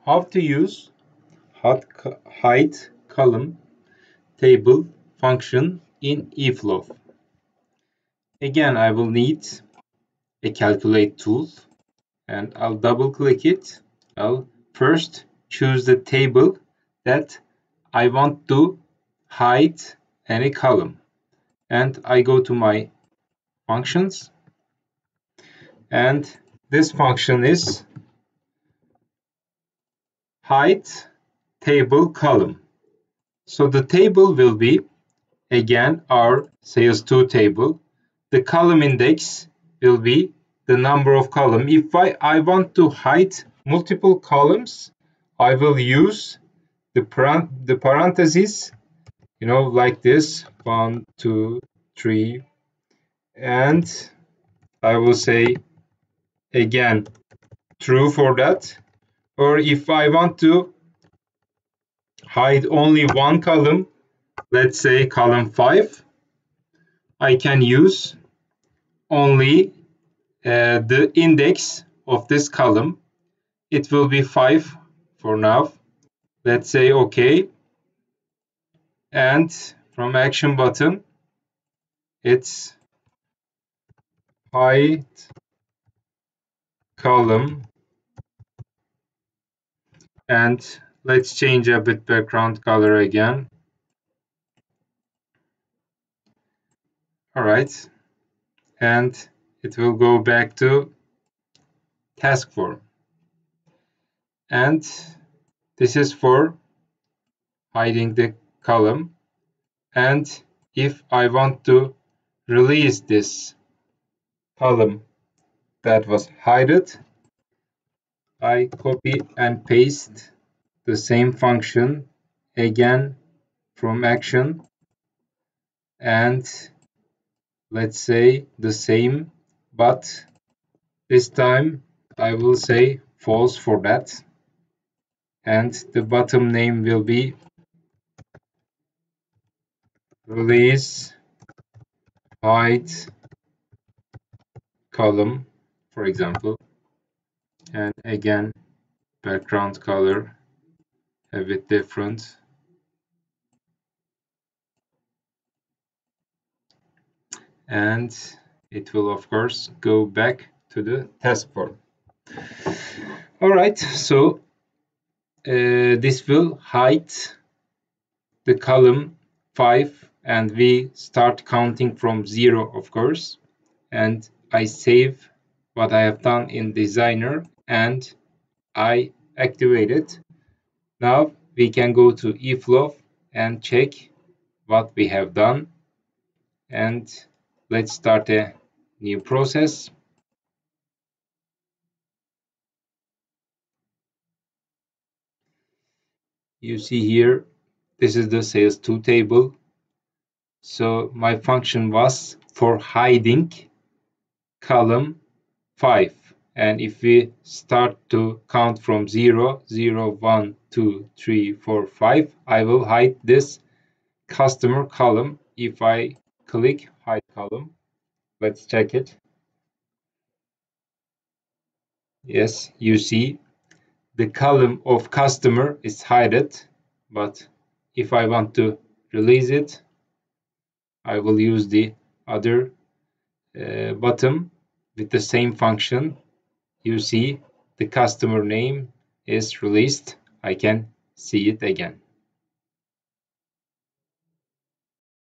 how to use hide column table function in eFlow. Again, I will need a calculate tool and I'll double click it. I'll first choose the table that I want to hide any column, and I go to my functions, and this function is hide table column. So the table will be again our sales2 table. The column index will be the number of columns. If I want to hide multiple columns, I will use the parentheses, like this, 1, 2, 3, and I will say again true for that. Or if I want to hide only one column, let's say column 5, I can use only the index of this column. It will be 5 for now. Let's say OK. And from action button, it's hide column. And let's change a bit background color again. All right. And it will go back to task form. And this is for hiding the column. And if I want to release this column that was hidden, I copy and paste the same function again from action, and let's say the same, but this time I will say false for that, and the bottom name will be release hide column, for example. And again, background color a bit different. And it will of course go back to the task form. All right, so this will hide the column 5, and we start counting from 0, of course. And I save what I have done in Designer and I activate it. Now we can go to eFlow and check what we have done. And let's start a new process. You see here, this is the sales2 table. So my function was for hiding column 5. And if we start to count from 0, 0, 1, 2, 3, 4, 5, I will hide this customer column. If I click hide column, let's check it. Yes, you see the column of customer is hidden, but if I want to release it, I will use the other button with the same function. You see the customer name is released. I can see it again.